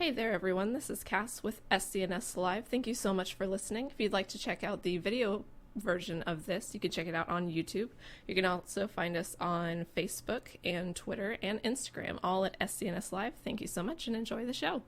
Hey there, everyone. This is Cass with SCNS Live. Thank you so much for listening. If you'd like to check out the video version of this, you can check it out on YouTube. You can also find us on Facebook and Twitter and Instagram, all at SCNS Live. Thank you so much and enjoy the show.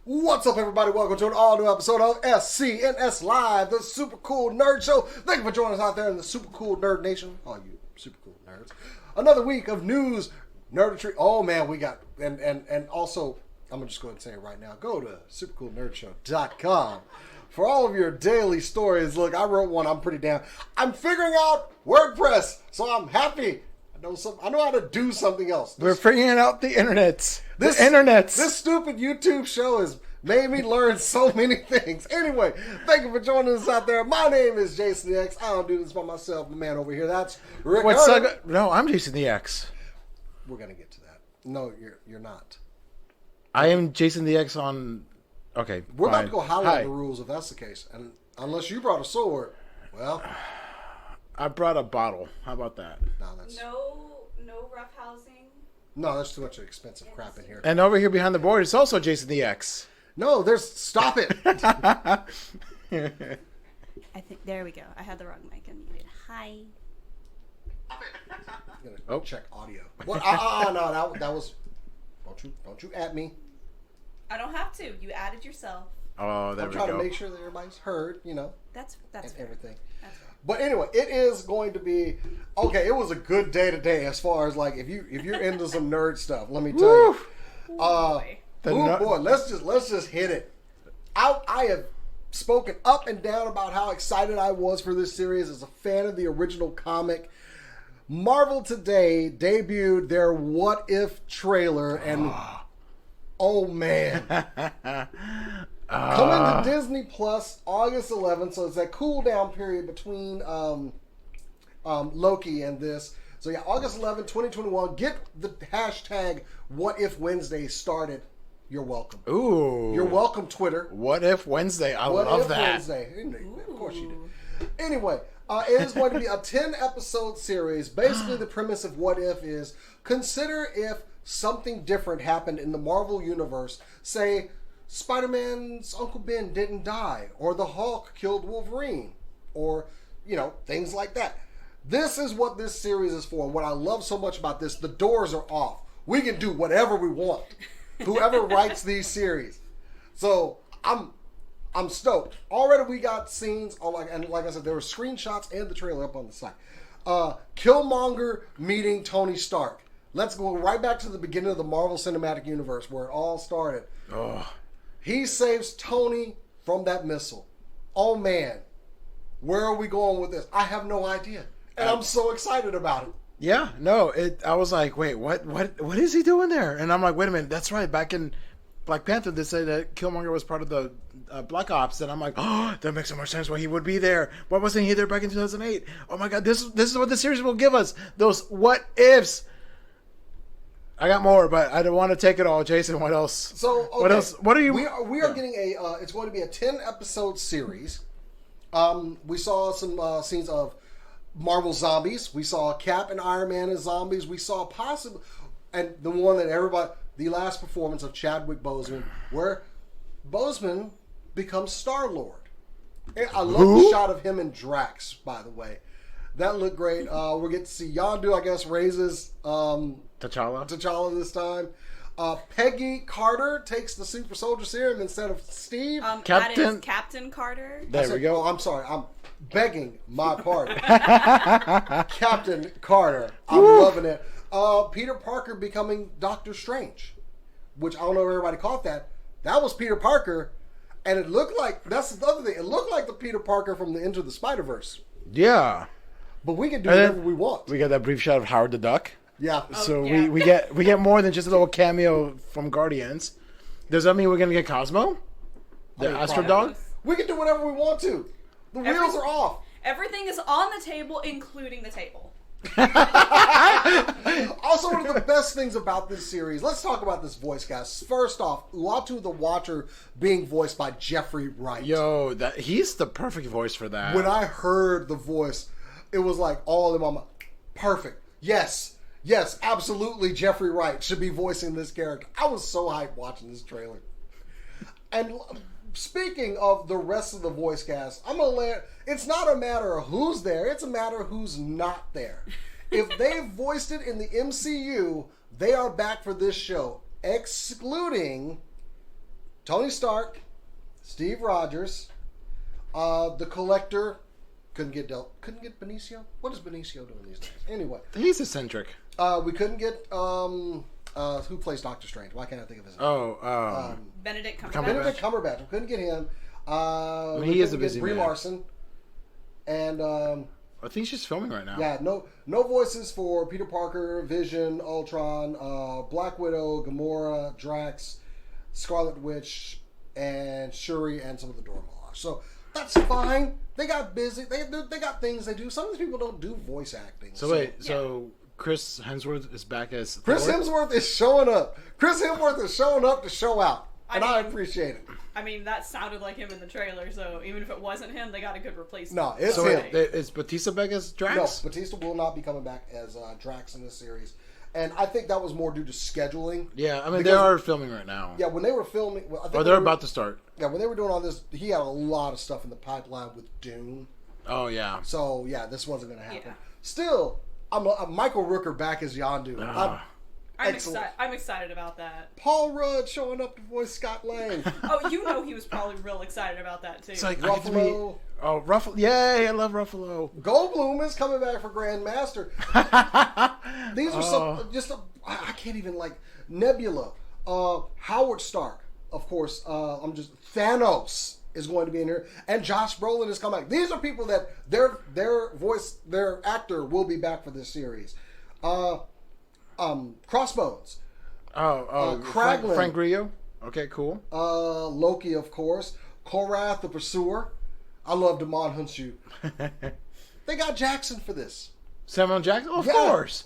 What's up, everybody? Welcome to an all-new episode of SCNS Live, the Super Cool Nerd Show. Thank you for joining us out there in the Super Cool Nerd Nation. All you super cool nerds. Another week of news, nerdistry. Oh, man, we got... And also, I'm going to just go ahead and say it right now. Go to supercoolnerdshow.com for all of your daily stories. Look, I wrote one. I'm pretty down. I'm figuring out WordPress, so I'm happy. I know how to do something else. We're figuring out the internet. This stupid YouTube show has made me learn so many things. Anyway, thank you for joining us out there. My name is Jason the X. I don't do this by myself. My man over here, that's Rick. No, I'm Jason the X. We're gonna get to that. No, you're not. I am Jason the X on. Okay, we're fine. about to go highlight the rules if that's the case. And unless you brought a sword, well, I brought a bottle. How about that? No roughhousing. No, that's too much expensive crap in here. And over here behind the board is also Jason the X. No, stop it. I think there we go. I had the wrong mic unmuted. Hi. I'm gonna check audio. What? No, that was. Don't you at me. I don't have to. You added yourself. Oh, there I'm we trying go. to make sure that everybody's heard. That's and fair. everything. That's fair. But anyway, it is going to be okay. It was a good day today as far as like if you're into some nerd stuff. Let me tell you. Boy, let's just hit it. I have spoken up and down about how excited I was for this series as a fan of the original comic. Marvel today debuted their What If trailer, and oh man. Coming to Disney Plus August 11th, so it's that cool down period between Loki and this. So yeah, August 11th, 2021. Get the hashtag What If Wednesday started. You're welcome. Ooh. You're welcome, Twitter. What If Wednesday? I What love if that. Wednesday. Of course you do. Anyway, it is going to be a 10-episode series. Basically, the premise of What If is consider if something different happened in the Marvel Universe. Say, Spider-Man's Uncle Ben didn't die, or the Hulk killed Wolverine, or, things like that. This is what this series is for. And what I love so much about this, the doors are off. We can do whatever we want. Whoever writes these series. So, I'm stoked. Already we got scenes, and like I said, there were screenshots and the trailer up on the site. Killmonger meeting Tony Stark. Let's go right back to the beginning of the Marvel Cinematic Universe where it all started. Oh. He saves Tony from that missile. Oh man, where are we going with this? I have no idea, and I'm so excited about it. Yeah, no, I was like, wait, what is he doing there? And I'm like, wait a minute, that's right. Back in Black Panther, they said that Killmonger was part of the Black Ops, and I'm like, oh, that makes so much sense why he would be there. Why wasn't he there back in 2008? Oh my God, this is what the series will give us. Those what ifs. I got more, but I don't want to take it all. Jason, what else? So, okay. What else? What are you? We are getting it's going to be a 10-episode series. We saw some scenes of Marvel zombies. We saw Cap and Iron Man as zombies. We saw and the one that the last performance of Chadwick Boseman, where Boseman becomes Star-Lord. And I love the shot of him and Drax, by the way. That looked great. We'll get to see Yondu, I guess, raises T'Challa this time. Peggy Carter takes the super soldier serum instead of Steve. Captain Carter. There we go. Oh, I'm sorry. I'm begging my pardon. Captain Carter. I'm loving it. Peter Parker becoming Doctor Strange, which I don't know if everybody caught that. That was Peter Parker, and it looked like, that's the other thing, it looked like the Peter Parker from the Into the Spider-Verse. Yeah. But we can do whatever we want. We got that brief shot of Howard the Duck. Yeah. So we get more than just a little cameo from Guardians. Does that mean we're gonna get Cosmo? The Astro Dog? We can do whatever we want to. The wheels are off. Everything is on the table, including the table. Also, one of the best things about this series, let's talk about this voice cast. First off, Uatu the Watcher being voiced by Jeffrey Wright. Yo, he's the perfect voice for that. When I heard the voice, it was like all in my mind. Perfect. Yes, absolutely. Jeffrey Wright should be voicing this character. I was so hyped watching this trailer. And speaking of the rest of the voice cast, it's not a matter of who's there, it's a matter of who's not there. If they voiced it in the MCU, they are back for this show, excluding Tony Stark, Steve Rogers, the Collector. Couldn't get Benicio. What is Benicio doing these days? Anyway, he's eccentric. We couldn't get who plays Doctor Strange. Why can't I think of his name? Benedict Cumberbatch. Benedict Cumberbatch. We couldn't get him. He is a busy Brie man. Larson. And I think she's filming right now. yeah, no voices for Peter Parker, Vision, Ultron, Black Widow, Gamora, Drax, Scarlet Witch, and Shuri, and some of the Dora Milaje. So that's fine. They got busy. They got things they do. Some of these people don't do voice acting. So Chris Hemsworth is back as Chris Thor? Hemsworth is showing up. Chris Hemsworth is showing up to show out. And I appreciate it. I mean, that sounded like him in the trailer, so even if it wasn't him, they got a good replacement. No, it's So him. is Batista back as Drax? No, Batista will not be coming back as Drax in this series. And I think that was more due to scheduling. Yeah, I mean, they Because- are filming right now. Yeah, when they were filming... Well, I think Or they're about to start. Yeah, when they were doing all this, he had a lot of stuff in the pipeline with Dune. Oh, yeah. So, yeah, this wasn't going to happen. Yeah. Still, I'm Michael Rooker back as Yondu. I'm excited about that. Paul Rudd showing up to voice Scott Lang. Oh, you know he was probably real excited about that too. It's like, I get to be... Ruffalo. Oh, Ruffalo. Yay, I love Ruffalo. Goldblum is coming back for Grandmaster. These are I can't even Nebula, Howard Stark, of course. Thanos is going to be in here, and Josh Brolin is coming back. These are people that their actor will be back for this series. Crossbones, Kraglin. Frank Grillo. Okay, cool. Loki, of course, Korath the Pursuer. I love Damon Hunsu. They got Jackson for this. Samuel Jackson? Of course.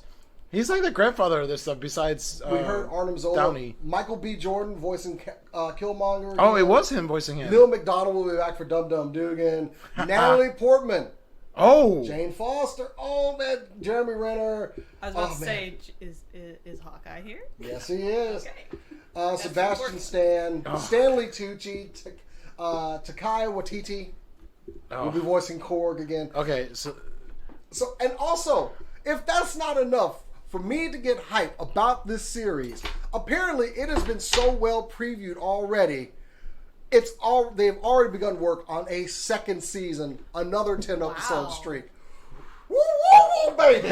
He's like the grandfather of this stuff besides We heard Arnim Zola. Downey. Michael B. Jordan voicing Killmonger. Oh, it was him voicing him. Neil McDonough will be back for Dum Dum Dugan. Natalie Portman. Oh. Jane Foster. Oh, man. Jeremy Renner. I was about to say, is Hawkeye here? Yes, he is. Okay. Sebastian important. Stan. Stanley Tucci. Takai Waititi will be voicing Korg again. Okay, so And also, if that's not enough for me to get hype about this series, apparently it has been so well previewed already. They've already begun work on a second season, another 10-episode streak. Woo, woo, woo, baby!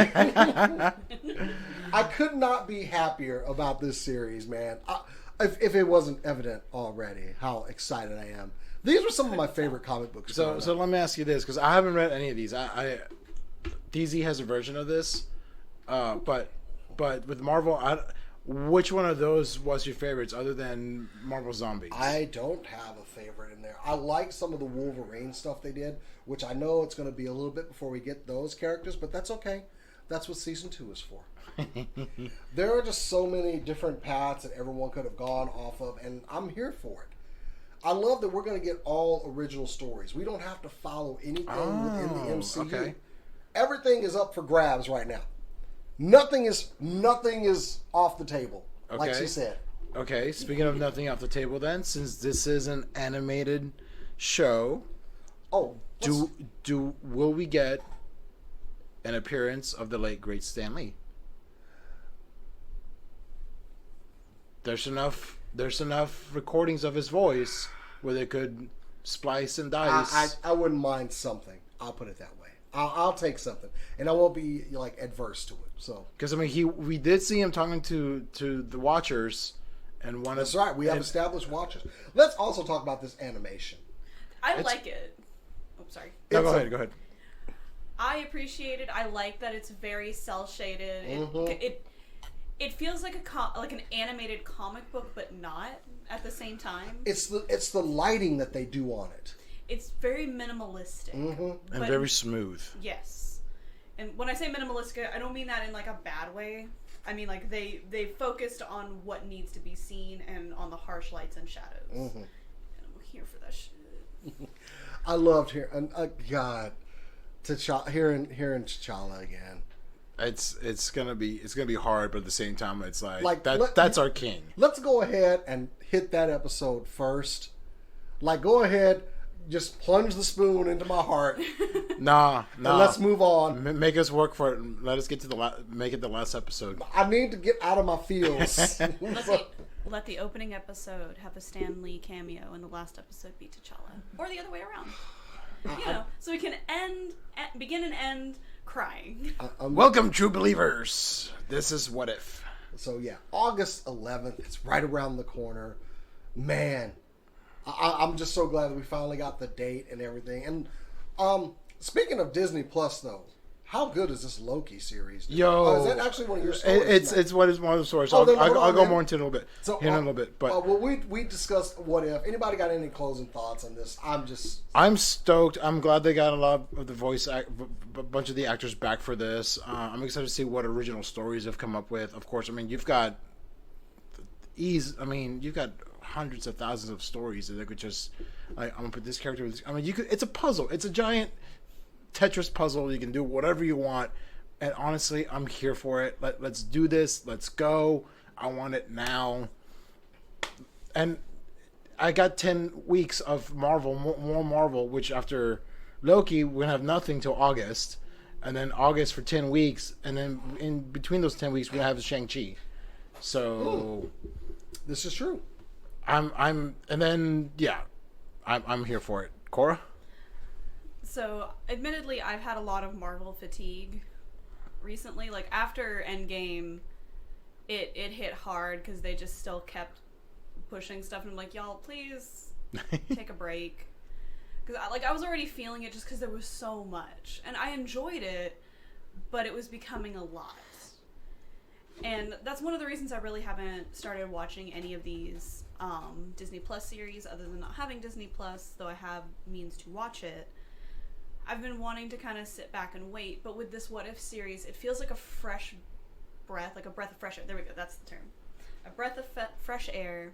I could not be happier about this series, man. If it wasn't evident already how excited I am. These were some of my favorite comic books. So let me ask you this, because I haven't read any of these. DZ has a version of this, but with Marvel, which one of those was your favorites other than Marvel Zombies? I don't have a favorite in there. I like some of the Wolverine stuff they did, which I know it's going to be a little bit before we get those characters, but that's okay. That's what season 2 is for. There are just so many different paths that everyone could have gone off of, and I'm here for it. I love that we're going to get all original stories. We don't have to follow anything within the MCU. Okay. Everything is up for grabs right now. Nothing is off the table, like Okay. she said. Okay, speaking of nothing off the table then, since this is an animated show, Oh, will we get an appearance of the late great Stan Lee? There's enough recordings of his voice where they could splice and dice. I wouldn't mind something. I'll put it that way. I'll take something, and I won't be adverse to it. So Because I mean, we did see him talking to the Watchers, and one that's of right. We have established watchers. Let's also talk about this animation. I like it. Oh, sorry. No, It's go a- ahead. I appreciate it. I like that it's very cel shaded. It feels like an animated comic book, but not at the same time. It's the lighting that they do on it. It's very minimalistic. And but- very smooth. Yes. and when I say minimalistic, I don't mean that in like a bad way. I mean like they focused on what needs to be seen and on the harsh lights and shadows. And I'm here for that shit. I loved hearing God, hearing T'Challa again. It's gonna be hard, but at the same time, it's like Like, that's our king. Let's go ahead and hit that episode first. Like, go ahead, just plunge the spoon into my heart. Nah. And let's move on. Make us work for it. And let us get to make it the last episode. I need to get out of my feels. Let the opening episode have a Stan Lee cameo and the last episode be T'Challa. Or the other way around. You know, so we can begin and end crying. Welcome, true believers. This is What If. So yeah, August 11th. It's right around the corner. Man, I'm just so glad that we finally got the date and everything. And speaking of Disney Plus, though, how good is this Loki series? Yo, is that actually one of your stories? It's one of the stories. Oh, I'll go more into it in a little bit. So, in a little bit, but well, we discussed What If. Anybody got any closing thoughts on this? I'm stoked. I'm glad they got a lot of a bunch of the actors back for this. I'm excited to see what original stories have come up with. Of course, I mean you've got hundreds of thousands of stories that they could just like. I'm gonna put this character with this. I mean, it's a puzzle. It's a giant Tetris puzzle. You can do whatever you want. And honestly, I'm here for it. Let's do this. Let's go. I want it now. And I got 10 weeks of Marvel, more Marvel, which after Loki, we're going to have nothing till August. And then August for 10 weeks. And then in between those 10 weeks, we're going to have Shang-Chi. So... This is true. I'm here for it. Cora? So, admittedly, I've had a lot of Marvel fatigue recently. Like, after Endgame, it hit hard because they just still kept pushing stuff. And I'm like, y'all, please take a break. Because, I was already feeling it just because there was so much. And I enjoyed it, but it was becoming a lot. And that's one of the reasons I really haven't started watching any of these Disney Plus series, other than not having Disney Plus, though I have means to watch it. I've been wanting to kind of sit back and wait, but with this What If series, it feels like a fresh breath, like a breath of fresh air. There we go, that's the term. A breath of fresh air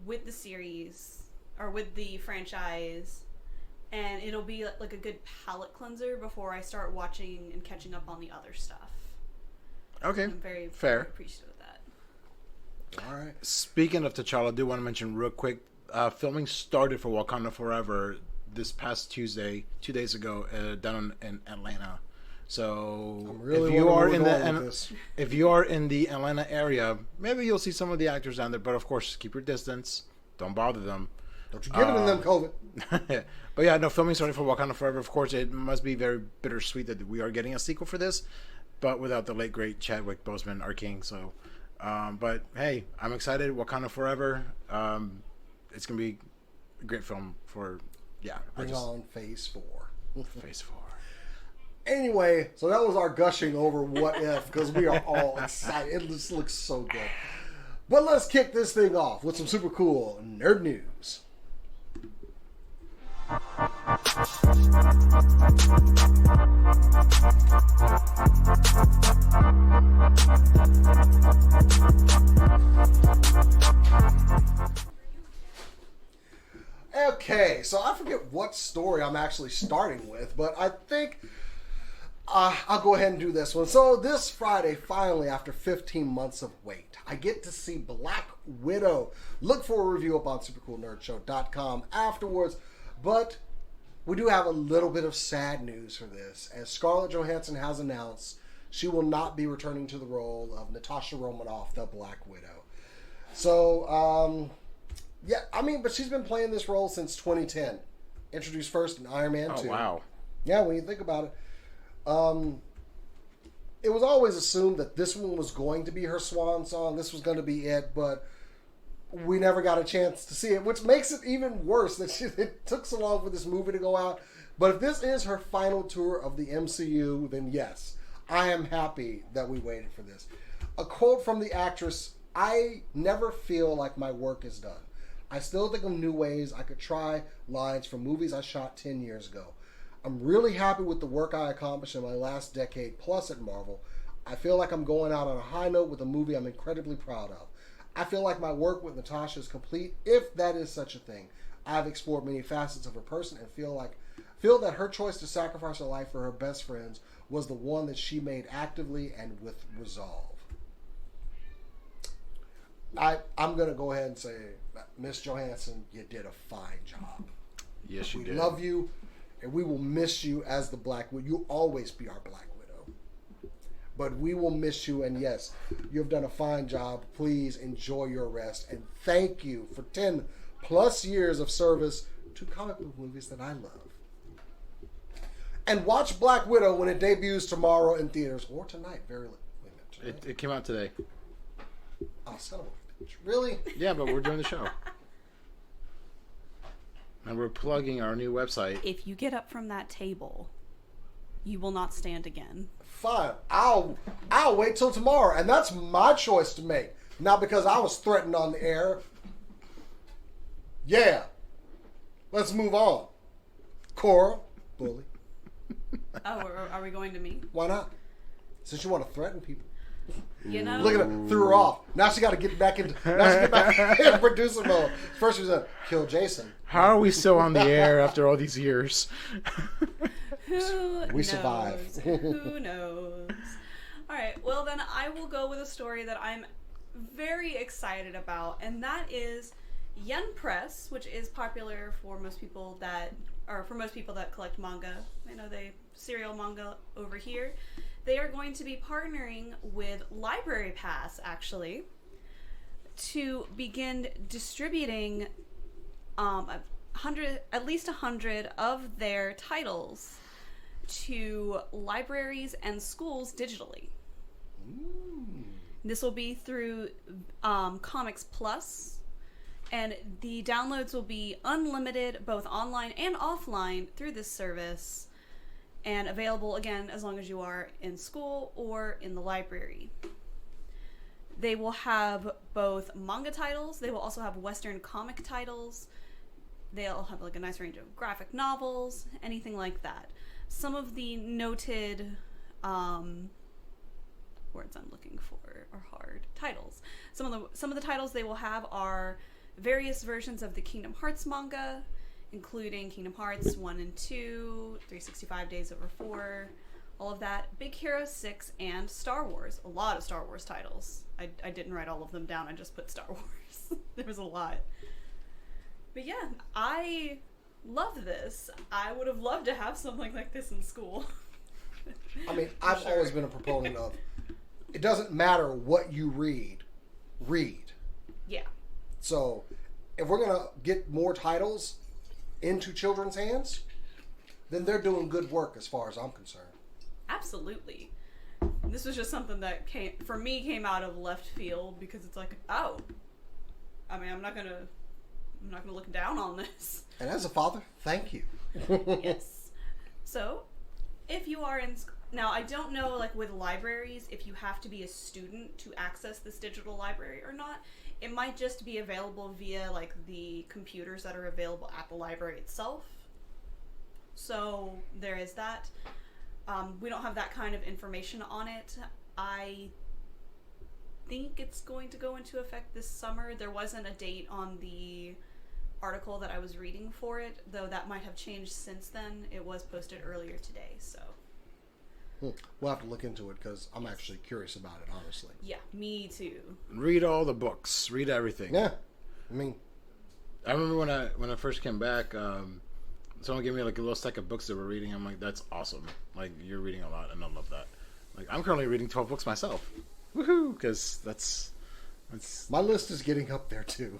with the series, or with the franchise, and it'll be like a good palate cleanser before I start watching and catching up on the other stuff. Okay, I'm very fair. Appreciative of that. All right. Speaking of T'Challa, I do want to mention real quick, filming started for Wakanda Forever this past Tuesday, 2 days ago, down in Atlanta. So really if you are in the Atlanta area, maybe you'll see some of the actors down there. But of course, keep your distance. Don't bother them. Don't you give it to them, COVID. But yeah, no, filming started for Wakanda Forever. Of course, it must be very bittersweet that we are getting a sequel for this, but without the late great Chadwick Boseman, our king. So, but hey, I'm excited. Wakanda Forever. It's gonna be a great film for. Yeah, Bring on Phase 4. Phase 4. Anyway, so that was our gushing over What If, because we are all excited. It just looks so good. But let's kick this thing off with some super cool nerd news. Okay, so I forget what story I'm actually starting with, but I think I'll go ahead and do this one. So this Friday, finally, after 15 months of wait, I get to see Black Widow. Look for a review up on supercoolnerdshow.com afterwards, but we do have a little bit of sad news for this, as Scarlett Johansson has announced she will not be returning to the role of Natasha Romanoff, the Black Widow. So, yeah, I mean, but she's been playing this role since 2010. Introduced first in Iron Man 2. Oh, wow. Yeah, when you think about it. It was always assumed that this one was going to be her swan song. This was going to be it, but we never got a chance to see it, which makes it even worse that it took so long for this movie to go out. But if this is her final tour of the MCU, then yes, I am happy that we waited for this. A quote from the actress: "I never feel like my work is done. I still think of new ways I could try lines from movies I shot 10 years ago. I'm really happy with the work I accomplished in my last decade plus at Marvel. I feel like I'm going out on a high note with a movie I'm incredibly proud of. I feel like my work with Natasha is complete, if that is such a thing. I've explored many facets of her person and feel that her choice to sacrifice her life for her best friends was the one that she made actively and with resolve. I'm going to go ahead and say, Miss Johansson, you did a fine job. Yes, you We did. love you, and we will miss you as the Black Widow. You'll always be our Black Widow. But we will miss you, and yes, you've done a fine job. Please enjoy your rest, and thank you for 10 plus years of service to comic book movies that I love. And watch Black Widow when it debuts tomorrow in theaters, or tonight. Wait a minute, tonight? It came out today. Oh, son of a bitch. Really? Yeah, but we're doing the show. And we're plugging our new website. If you get up from that table, you will not stand again. Fine. I'll wait till tomorrow, and that's my choice to make. Not because I was threatened on the air. Yeah. Let's move on. Cora, bully. Oh, are we going to me? Why not? Since you want to threaten people. You know? Look at her, threw her off. Now she got to get back into producer mode. First she was going to kill Jason. How are we still on the air after all these years? Who We knows? survived. Who knows? All right. Well, then I will go with a story that I'm very excited about, and that is Yen Press, which is popular for most people that collect manga. I know they serial manga over here. They are going to be partnering with Library Pass, actually, to begin distributing at least 100 of their titles to libraries and schools digitally. This will be through Comics Plus, and the downloads will be unlimited, both online and offline, through this service, and available, again, as long as you are in school or in the library. They will have both manga titles. They will also have Western comic titles. They'll have like a nice range of graphic novels, anything like that. Some of the noted words I'm looking for are hard titles. Some of the titles they will have are various versions of the Kingdom Hearts manga, including Kingdom Hearts 1 and 2, 365 Days Over 4, all of that, Big Hero 6, and Star Wars. A lot of Star Wars titles. I didn't write all of them down, I just put Star Wars. There was a lot. But yeah, I love this. I would have loved to have something like this in school. I mean, I've always been a proponent of, it doesn't matter what you read. Yeah. So, if we're going to get more titles into children's hands, then they're doing good work as far as I'm concerned. Absolutely. This was just something that came out of left field, because it's like, oh, I mean, I'm not gonna look down on this. And as a father, thank you. Yes. So, if you are now, I don't know, like with libraries, if you have to be a student to access this digital library or not. It might just be available via like the computers that are available at the library itself. So there is that. We don't have that kind of information on it. I think it's going to go into effect this summer. There wasn't a date on the article that I was reading for it, though that might have changed since then. It was posted earlier today, so. We'll have to look into it because I'm actually curious about it, honestly. Yeah, me too. Read all the books. Read everything. Yeah. I mean, I remember when I first came back, someone gave me like a little stack of books that we're reading. I'm like, that's awesome. Like, you're reading a lot, and I love that. Like, I'm currently reading 12 books myself. Woohoo! Because that's my list is getting up there too.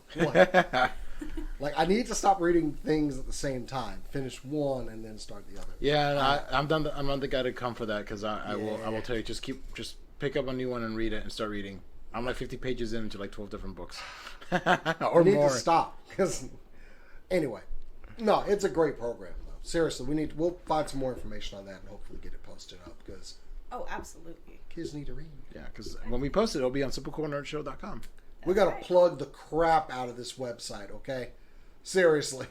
Like, I need to stop reading things at the same time. Finish one and then start the other. Yeah, and I'm done. I'm not the guy to come for that, because I will tell you, just pick up a new one and read it and start reading. I'm like 50 pages into like 12 different books, or We need more. to stop because anyway, no, it's a great program though. Seriously, we'll find some more information on that and hopefully get it posted up because Oh, absolutely. kids need to read. Yeah, because when we post it, it'll be on supercoolnerdshow.com. We got to right. plug the crap out of this website, okay? Seriously.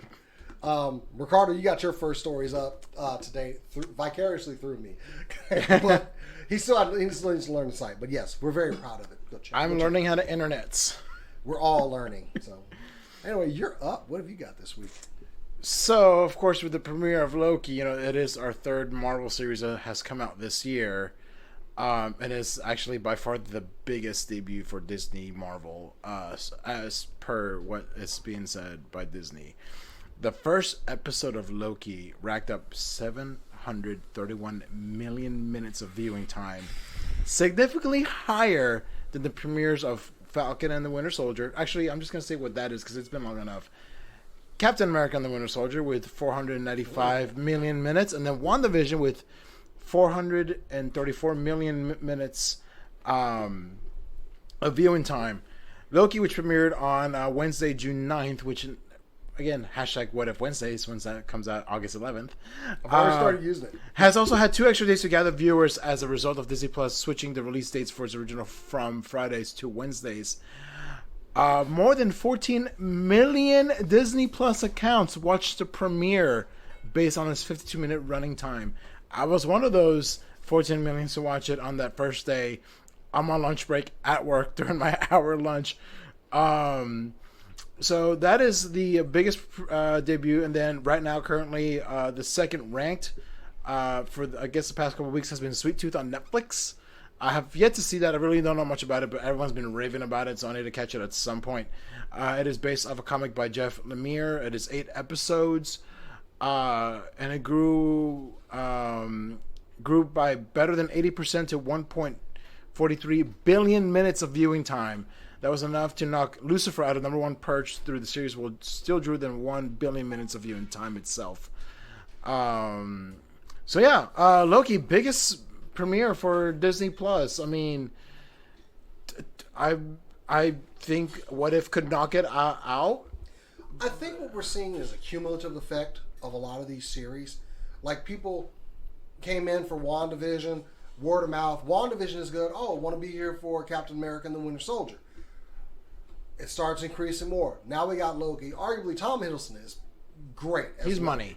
Ricardo, you got your first stories up today vicariously through me. But he still needs to learn the site. But yes, we're very proud of it. I'm learning how to internets. We're all learning. So anyway, you're up. What have you got this week? So, of course, with the premiere of Loki, it is our third Marvel series that has come out this year. And it's actually by far the biggest debut for Disney Marvel, as per what is being said by Disney. The first episode of Loki racked up 731 million minutes of viewing time, significantly higher than the premieres of Falcon and the Winter Soldier. Actually, I'm just going to say what that is because it's been long enough. Captain America and the Winter Soldier with 495 million minutes, and then WandaVision with 434 million minutes of viewing time. Loki, which premiered on Wednesday, June 9th, which, again, hashtag What If Wednesdays, once that comes out August 11th. I've already started using it. Has also had 2 extra days to gather viewers as a result of Disney Plus switching the release dates for its original from Fridays to Wednesdays. More than 14 million Disney Plus accounts watched the premiere based on its 52-minute running time. I was one of those 14 million to watch it on that first day on my lunch break at work during my hour lunch. So that is the biggest debut. And then right now, currently, the second ranked for, I guess, the past couple of weeks has been Sweet Tooth on Netflix. I have yet to see that. I really don't know much about it, but everyone's been raving about it, so I need to catch it at some point. It is based off a comic by Jeff Lemire. It is 8 episodes, and it grew by better than 80% to 1.43 billion minutes of viewing time. That was enough to knock Lucifer out of number 1 perch through the series, while still drew than 1 billion minutes of viewing time itself. So yeah, Loki, biggest premiere for Disney Plus. I mean, I think What If could knock it out. I think what we're seeing is a cumulative effect of a lot of these series. Like, people came in for WandaVision, word of mouth. WandaVision is good. Oh, I want to be here for Captain America and the Winter Soldier. It starts increasing more. Now we got Loki. Arguably, Tom Hiddleston is great. He's money.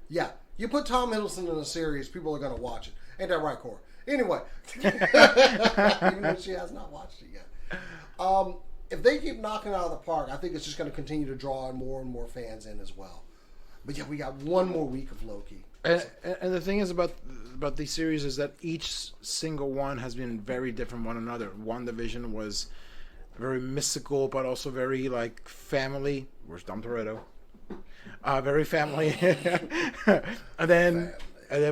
Yeah. You put Tom Hiddleston in a series, people are going to watch it. Ain't that right, Cora? Anyway. Even though she has not watched it yet. If they keep knocking it out of the park, I think it's just going to continue to draw more and more fans in as well. But yeah, we got one more week of Loki. And the thing is about these series is that each single one has been very different from one another. WandaVision was very mystical, but also very like family. Where's Dom Toretto? Very family. and then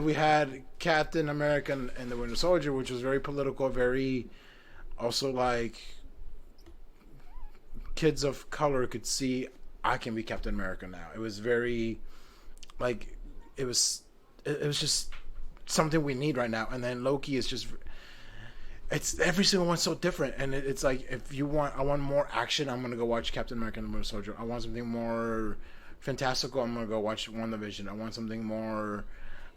we had Captain America and the Winter Soldier, which was very political, very also like kids of color could see I can be Captain America now. It was very like it was just something we need right now. And then Loki is just it's every single one's so different, and it's like I want more action, I'm gonna go watch Captain America and the Winter Soldier. I want something more fantastical, I'm gonna go watch WandaVision. I want something more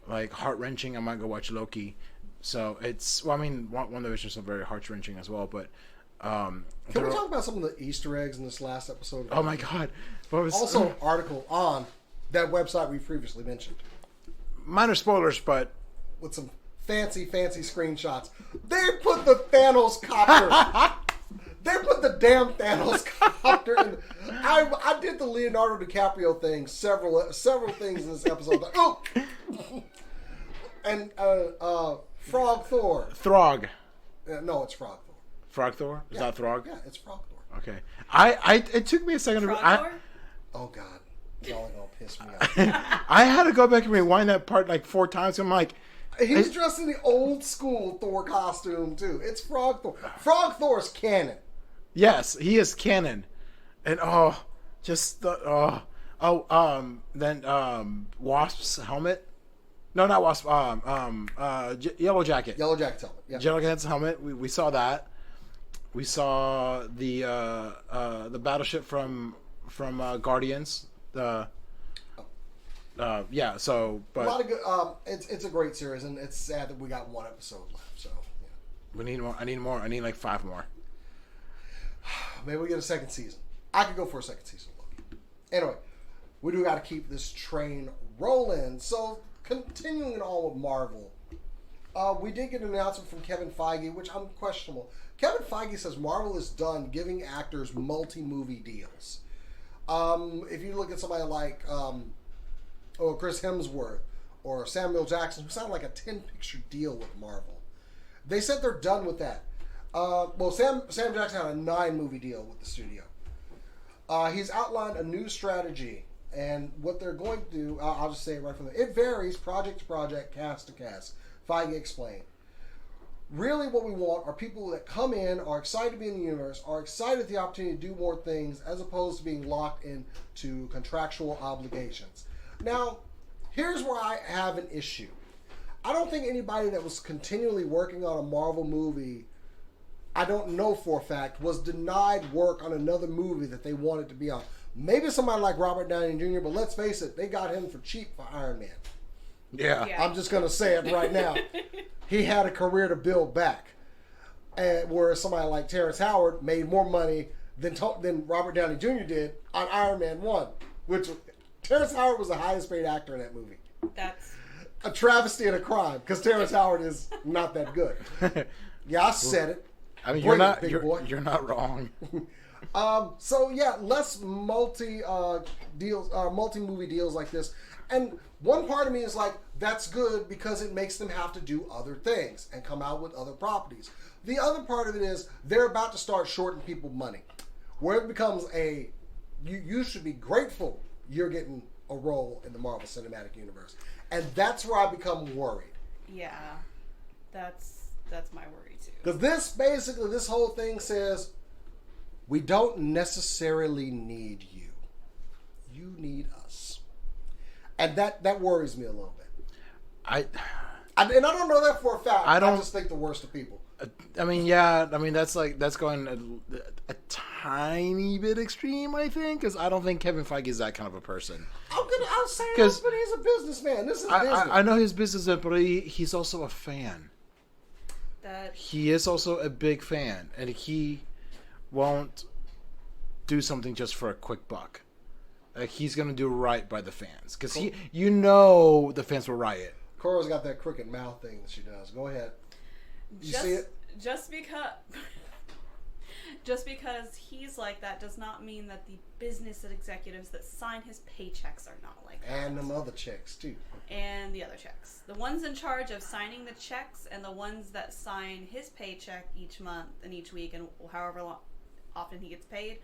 like heart wrenching, I might go watch Loki. So it's WandaVision is so very heart wrenching as well. But can we talk about some of the Easter eggs in this last episode? Oh my God! Also, an article on that website we previously mentioned. Minor spoilers, but with some fancy screenshots. They put the Thanos copter. They put the damn Thanos copter in. I did the Leonardo DiCaprio thing, several things in this episode. Like, oh! And Frog Thor. Throg. No, it's Frog Thor. Frog Thor? Is that Throg? Yeah, it's Frog Thor. Okay. It took me a second Frog to... Thor? Oh, God. Y'all are going to piss me off. I had to go back and rewind that part like 4 times. I'm like... He's dressed in the old school Thor costume, too. It's Frog Thor. Frog Thor's canon. Yes, he is canon. And, then Wasp's helmet. No, not Wasp. Yellow Jacket. Yellow Jacket's helmet. Yeah. Yellow Jacket's helmet. We saw that. We saw the battleship from Guardians. Yeah. So, but a lot of good. It's a great series, and it's sad that we got 1 episode left. So, yeah. We need more. I need more. I need like 5 more. Maybe we get a second season. I could go for a second season. Anyway, we do got to keep this train rolling. So, continuing on with Marvel, we did get an announcement from Kevin Feige, which I'm questionable. Kevin Feige says Marvel is done giving actors multi-movie deals. If you look at somebody like Chris Hemsworth or Samuel Jackson, who signed like a 10-picture deal with Marvel, they said they're done with that. Sam Jackson had a 9-movie deal with the studio. He's outlined a new strategy, and what they're going to do, I'll just say it right from there. It varies project to project, cast to cast. Feige explained. Really what we want are people that come in, are excited to be in the universe, are excited at the opportunity to do more things, as opposed to being locked into contractual obligations. Now, here's where I have an issue. I don't think anybody that was continually working on a Marvel movie, I don't know for a fact, was denied work on another movie that they wanted to be on. Maybe somebody like Robert Downey Jr., but let's face it, they got him for cheap for Iron Man. Yeah. I'm just going to say it right now. He had a career to build back. And whereas somebody like Terrence Howard made more money than Robert Downey Jr. did on Iron Man 1. Which, Terrence Howard was the highest paid actor in that movie. That's a travesty and a crime, because Terrence Howard is not that good. Yeah, I said it. I mean, Bring you're not wrong. So yeah, less multi-movie deals like this. And one part of me is like, that's good because it makes them have to do other things and come out with other properties. The other part of it is they're about to start shorting people money, where it becomes you should be grateful you're getting a role in the Marvel Cinematic Universe, and that's where I become worried. Yeah, that's my worry too. Because this whole thing says we don't necessarily need you. You need us. And that worries me a little bit. And I don't know that for a fact. I just think the worst of people. I mean, yeah. I mean, that's going a tiny bit extreme, I think, because I don't think Kevin Feige is that kind of a person. I'll say this, but he's a businessman. This is business. I know his business, but he's also a fan. He is also a big fan, and he won't do something just for a quick buck. Like, he's gonna do right by the fans, because the fans will riot. Cora's got that crooked mouth thing that she does. Go ahead. You see it? Just because he's like that does not mean that the business executives that sign his paychecks are not like that. And them other checks too. And the other checks. The ones in charge of signing the checks and the ones that sign his paycheck each month and each week and however often he gets paid,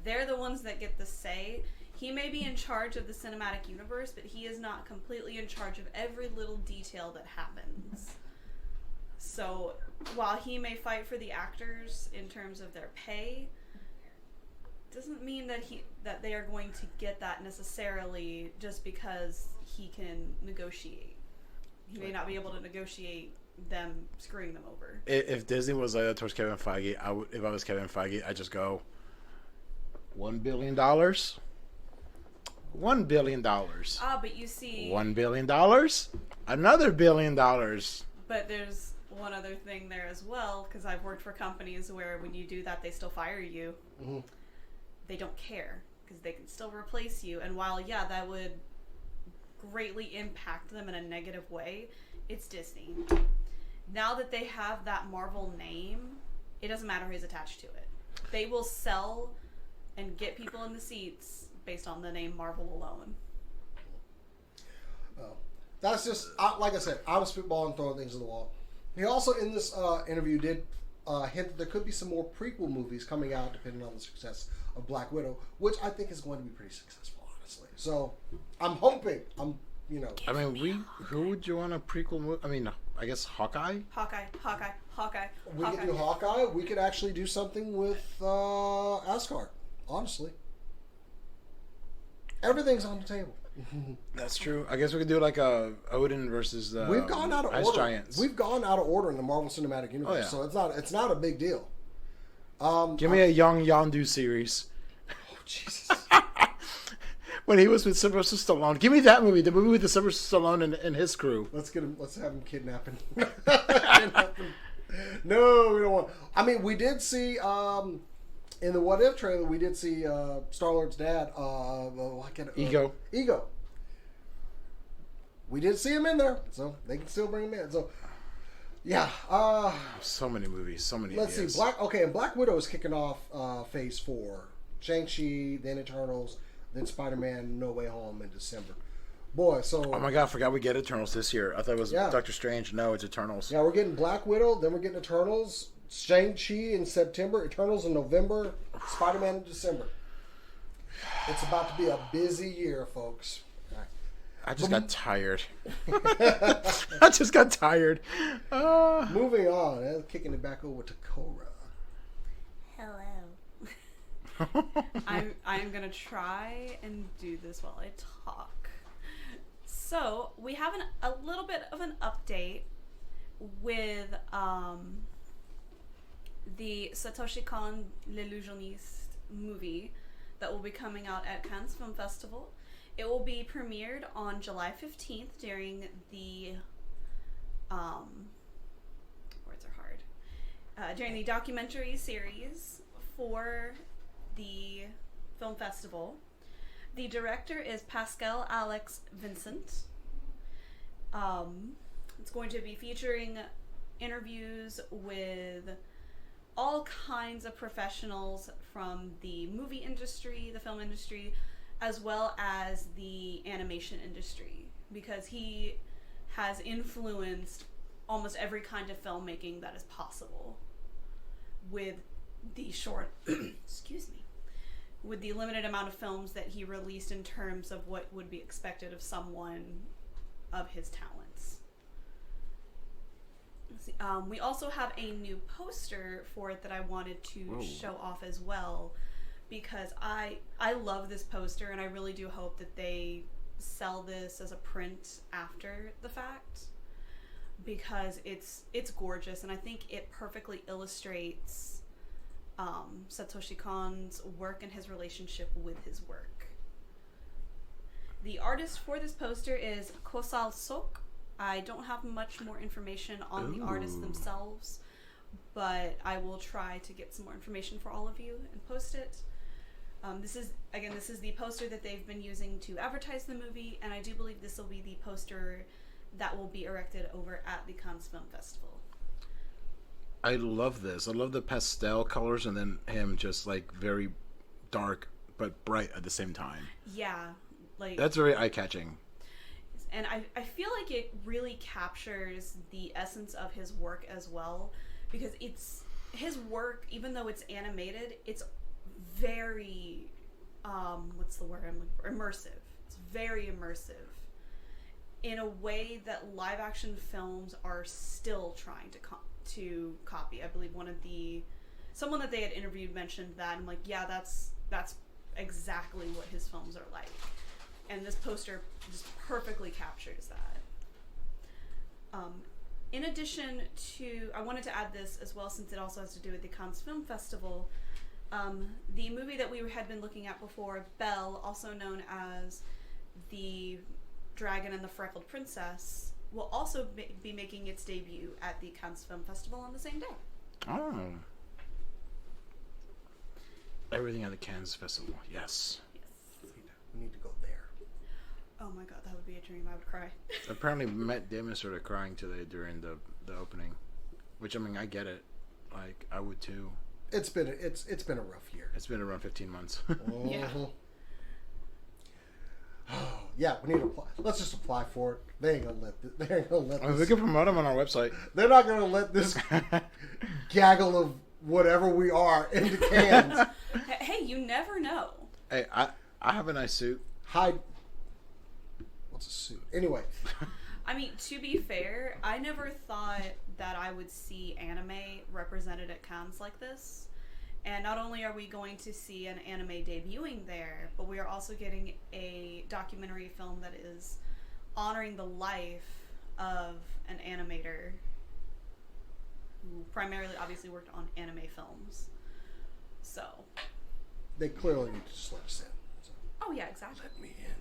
they're the ones that get the say. He may be in charge of the cinematic universe, but he is not completely in charge of every little detail that happens. So, while he may fight for the actors in terms of their pay, doesn't mean that they are going to get that necessarily just because he can negotiate. He may not be able to negotiate them screwing them over. If Disney was like that towards Kevin Feige, if I was Kevin Feige, I'd just go $1 billion. $1 billion. But you see, $1 billion, another $1 billion. But there's one other thing there as well, because I've worked for companies where when you do that, they still fire you. Mm-hmm. They don't care because they can still replace you. And while that would greatly impact them in a negative way, it's Disney. Now that they have that Marvel name, it doesn't matter who's attached to it. They will sell and get people in the seats based on the name Marvel alone. That's just, like I said, I'm spitballing, throwing things at the wall. He also, in this interview, did hint that there could be some more prequel movies coming out depending on the success of Black Widow, which I think is going to be pretty successful, honestly. So, I'm hoping, I mean, who would you want a prequel movie? I mean, I guess Hawkeye? Hawkeye. We could do Hawkeye. We could actually do something with Asgard, honestly. Everything's on the table. That's true. I guess we could do like a Odin versus the We've gone out of Ice order. Giants. We've gone out of order in the Marvel Cinematic Universe, so it's not a big deal. Give me a Young Yondu series. Oh Jesus! When he was with Sylvester Stallone, give me that movie. The movie with the Sylvester Stallone and his crew. Let's get him. Let's have him kidnapping. No, we don't want. I mean, we did see In the What If trailer, we did see Star-Lord's dad, Ego. Ego. We did see him in there, so they can still bring him in. So, yeah. So many movies, so many Let's ideas. see. And Black Widow is kicking off Phase 4. Shang-Chi, then Eternals, then Spider-Man No Way Home in December. Boy, so... Oh my god, I forgot we get Eternals this year. I thought it was Doctor Strange. No, it's Eternals. Yeah, we're getting Black Widow, then we're getting Eternals, Shang-Chi in September, Eternals in November, Spider-Man in December. It's about to be a busy year, folks. I just got tired. I just got tired. Moving on, kicking it back over to Cora. Hello. I'm gonna try and do this while I talk. So we have a little bit of an update with the Satoshi Kon L'Illusioniste movie that will be coming out at Cannes Film Festival. It will be premiered on July 15th during the words are hard. During the documentary series for the film festival. The director is Pascal Alex Vincent. It's going to be featuring interviews with all kinds of professionals from the movie industry, the film industry, as well as the animation industry, because he has influenced almost every kind of filmmaking that is possible with the short, excuse me, with the limited amount of films that he released in terms of what would be expected of someone of his talents. We also have a new poster for it that I wanted to show off as well, because I love this poster, and I really do hope that they sell this as a print after the fact, because it's gorgeous, and I think it perfectly illustrates Satoshi Kon's work and his relationship with his work. The artist for this poster is Kosal Sok. I don't have much more information on the artists themselves, but I will try to get some more information for all of you and post it. This is the poster that they've been using to advertise the movie, and I do believe this will be the poster that will be erected over at the Cannes Film Festival. I love this. I love the pastel colors and then him just like very dark but bright at the same time. Yeah, like that's very eye-catching. And I feel like it really captures the essence of his work as well, because it's his work, even though it's animated, it's very what's the word I'm looking for? Immersive. It's very immersive in a way that live action films are still trying to copy. I believe someone that they had interviewed mentioned that, and I'm like, yeah, that's exactly what his films are like. And this poster just perfectly captures that. In addition to, I wanted to add this as well, since it also has to do with the Cannes Film Festival. The movie that we had been looking at before, Belle, also known as The Dragon and the Freckled Princess, will also be making its debut at the Cannes Film Festival on the same day. Oh. Everything at the Cannes Festival, yes. We need to go there. Oh my god, that would be a dream. I would cry. Apparently Matt Damon started crying today during the opening, which, I mean, I get it. Like, I would too. It's been a rough year. It's been around 15 months. Yeah. Yeah, we need to apply. Let's just apply for it. They ain't gonna let We this. can promote them on our website. They're not gonna let this gaggle of whatever we are into cans. Hey, you never know. Hey, I have a nice suit. Hide. What's a suit? Anyway. I mean, to be fair, I never thought that I would see anime represented at Cannes like this. And not only are we going to see an anime debuting there, but we are also getting a documentary film that is honoring the life of an animator who primarily obviously worked on anime films. So. They clearly need to just let us in. So. Oh yeah, exactly. Let me in.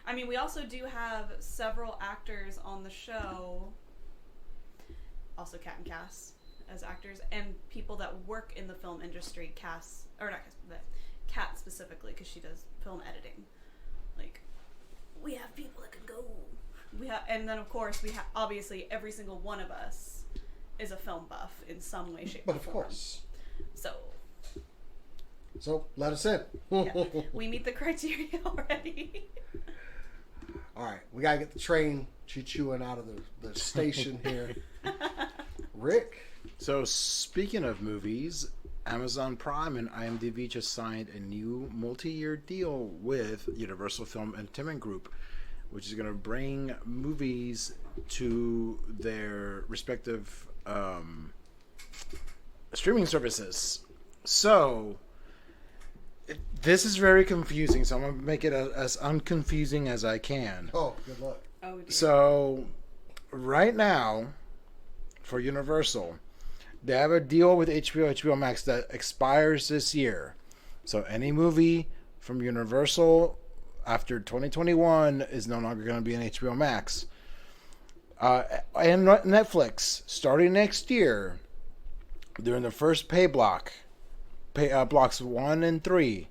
I mean, we also do have several actors on the show. Also Cat and Cass. as actors, and people that work in the film industry, Cass, or not Cass, but Kat specifically, because she does film editing. Like, we have people that could go. We have, and then of course we have, obviously every single one of us is a film buff in some way, shape, or form. But of course. So let us in. Yeah, we meet the criteria already. All right, we gotta get the train choo-chooing out of the station here. Rick. So speaking of movies, Amazon Prime and IMDb just signed a new multi-year deal with Universal Film Entertainment Group, which is going to bring movies to their respective streaming services. So this is very confusing, so I'm going to make it as unconfusing as I can. Oh, good luck. Oh, dear. So right now, for Universal, they have a deal with HBO Max that expires this year. So any movie from Universal after 2021 is no longer going to be on HBO Max. And Netflix, starting next year, during the first pay block, blocks 1 and 3,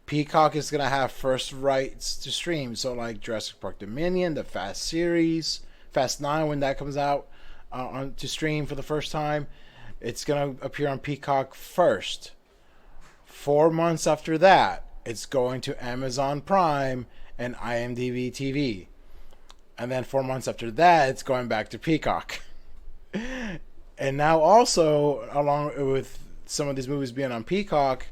Peacock is going to have first rights to stream. So like Jurassic Park Dominion, the Fast series, Fast 9 when that comes out to stream for the first time, it's going to appear on Peacock first. 4 months after that, it's going to Amazon Prime and IMDb TV. And then 4 months after that, it's going back to Peacock. And now also, along with some of these movies being on Peacock,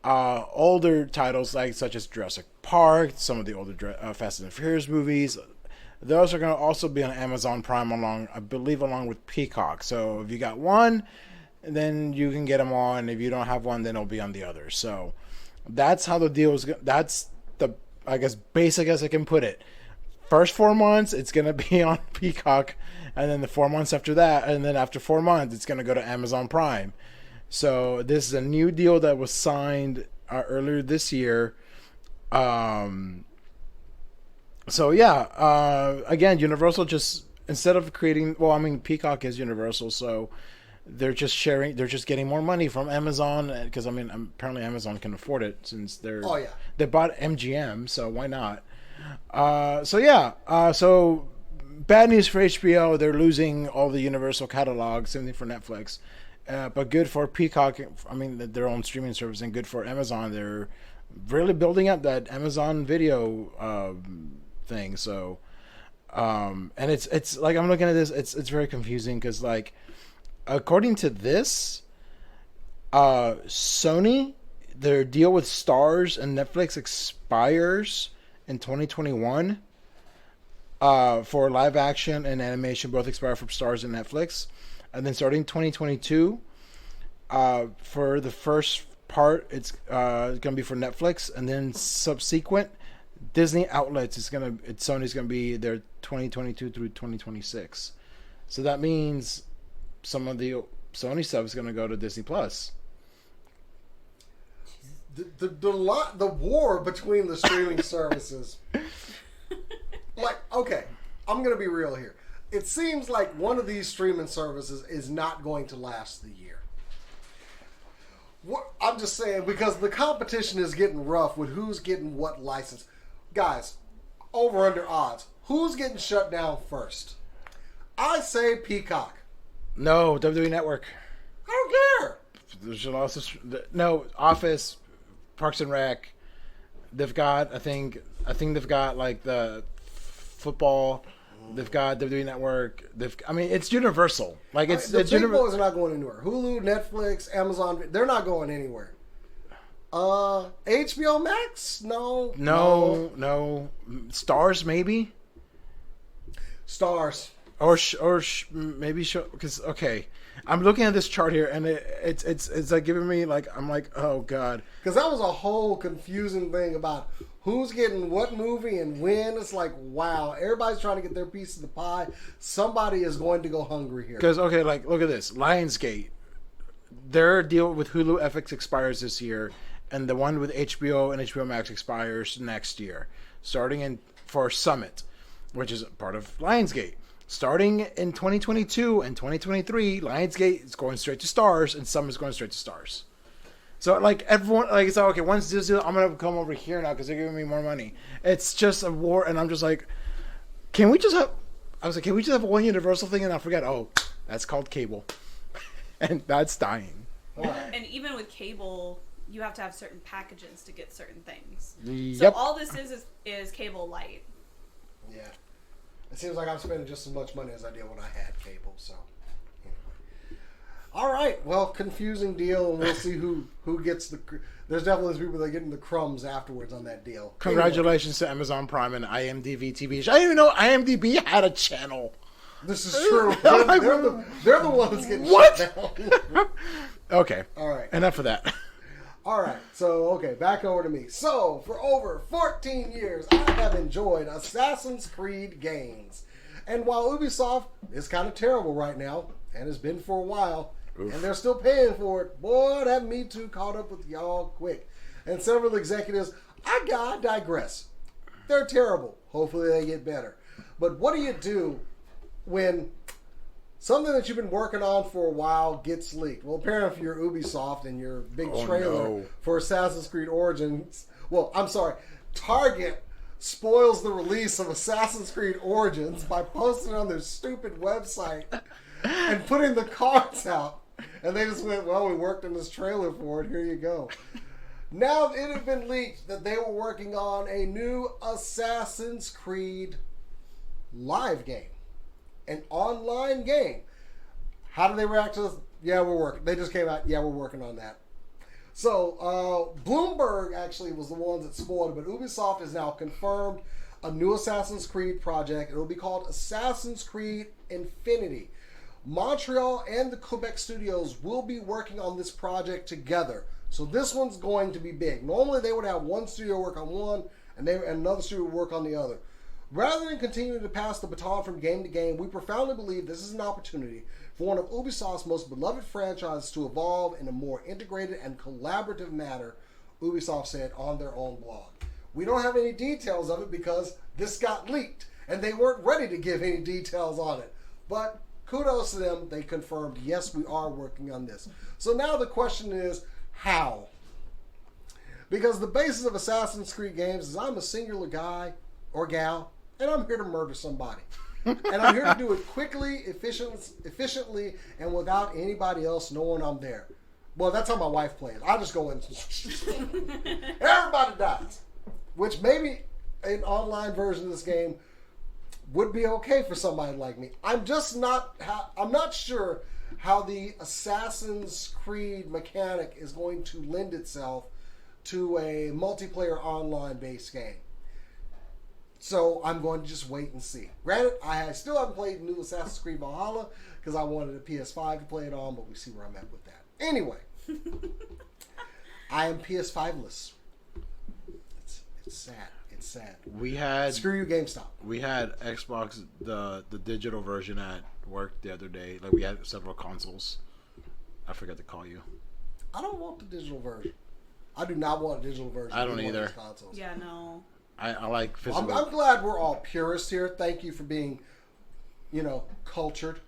older titles such as Jurassic Park, some of the older Fast and Furious movies, those are going to also be on Amazon Prime I believe along with Peacock. So if you got one, then you can get them on. If you don't have one, then it'll be on the other. So that's how the deal is. That's the, I guess, basic as I can put it. First 4 months, it's going to be on Peacock, and then the 4 months after that, and then after 4 months, it's going to go to Amazon Prime. So this is a new deal that was signed earlier this year. So yeah, again, Universal just, instead of creating, well, I mean, Peacock is Universal, so they're just getting more money from Amazon, because I mean, apparently Amazon can afford it since they bought MGM, so why not? So bad news for HBO, they're losing all the Universal catalog, same thing for Netflix. But good for Peacock, I mean, their own streaming service, and good for Amazon. They're really building up that Amazon Video thing. So, and it's like, I'm looking at this, it's very confusing, because like, according to this, Sony, their deal with Starz and Netflix expires in 2021. For live action and animation, both expire for Starz and Netflix. And then starting 2022, for the first part, it's going to be for Netflix, and then subsequent Disney outlets, Sony's going to be their 2022 through 2026. So that means some of the Sony stuff is going to go to Disney Plus. The war between the streaming services. Like, okay, I'm going to be real here. It seems like one of these streaming services is not going to last the year. I'm just saying, because the competition is getting rough with who's getting what license. Guys, over under odds, who's getting shut down first? I say Peacock. No, WWE Network. I don't care. There's also Office, Parks and Rec. They've got, I think they've got like the football. They've got WWE Network. It's Universal. Like the big boys are not going anywhere. Hulu, Netflix, Amazon, they're not going anywhere. HBO Max? No. Starz maybe. Starz. Or maybe show, because okay, I'm looking at this chart here, and it's like giving me like, I'm like, oh god, because that was a whole confusing thing about who's getting what movie and when. It's like, wow, everybody's trying to get their piece of the pie. Somebody is going to go hungry here. Because okay, like look at this, Lionsgate, their deal with Hulu FX expires this year, and the one with HBO and HBO Max expires next year, starting for Summit, which is part of Lionsgate. starting in 2022 and 2023, Lionsgate is going straight to Stars, and some is going straight to Stars. So like everyone, like it's like, okay, once this deal, I'm gonna come over here now because they're giving me more money. It's just a war, and I'm just like, can we just have? I was like, can we just have one Universal thing? And I forget. Oh, that's called cable, and that's dying. And even with cable, you have to have certain packages to get certain things. Yep. So all this is cable light. Yeah. It seems like I'm spending just as much money as I did when I had cable, so anyway. All right, well, confusing deal, and we'll see who gets the... There's definitely people that are getting the crumbs afterwards on that deal. Congratulations to Amazon Prime and IMDb TV. I didn't even know IMDb had a channel. This is true. They're the ones getting What? shut down. Okay. All right. Enough of that. All right, so, okay, back over to me. So, for over 14 years, I have enjoyed Assassin's Creed games. And while Ubisoft is kind of terrible right now, and has been for a while, and they're still paying for it, boy, that Me Too caught up with y'all quick. And several executives, I gotta digress. They're terrible. Hopefully they get better. But what do you do when something that you've been working on for a while gets leaked? Well, apparently if you're Ubisoft and your big trailer for Assassin's Creed Origins... Well, I'm sorry. Target spoils the release of Assassin's Creed Origins by posting on their stupid website and putting the cards out. And they just went, well, we worked on this trailer for it. Here you go. Now it had been leaked that they were working on a new Assassin's Creed live game. An online game. How do they react to this? Yeah, we're working. They just came out. Yeah, we're working on that. So, Bloomberg actually was the ones that spoiled it, but Ubisoft has now confirmed a new Assassin's Creed project. It will be called Assassin's Creed Infinity. Montreal and the Quebec studios will be working on this project together. So this one's going to be big. Normally they would have one studio work on one and another studio work on the other. Rather than continuing to pass the baton from game to game, we profoundly believe this is an opportunity for one of Ubisoft's most beloved franchises to evolve in a more integrated and collaborative manner, Ubisoft said on their own blog. We don't have any details of it because this got leaked, and they weren't ready to give any details on it. But kudos to them, they confirmed, yes, we are working on this. So now the question is, how? Because the basis of Assassin's Creed games is I'm a singular guy or gal, and I'm here to murder somebody. And I'm here to do it quickly, efficiently, and without anybody else knowing I'm there. Well, that's how my wife plays. I just go in. Everybody dies. Which maybe an online version of this game would be okay for somebody like me. I'm not sure how the Assassin's Creed mechanic is going to lend itself to a multiplayer online based game. So I'm going to just wait and see. Granted, I still haven't played new Assassin's Creed Valhalla because I wanted a PS5 to play it on, but we see where I'm at with that. Anyway, I am PS5-less. It's sad. It's sad. We had Screw you, GameStop. We had Xbox the digital version at work the other day. Like we had several consoles. I forgot to call you. I don't want the digital version. I do not want a digital version. I don't either. Of consoles. Yeah, no. I like physical. I'm glad we're all purists here. Thank you for being, cultured.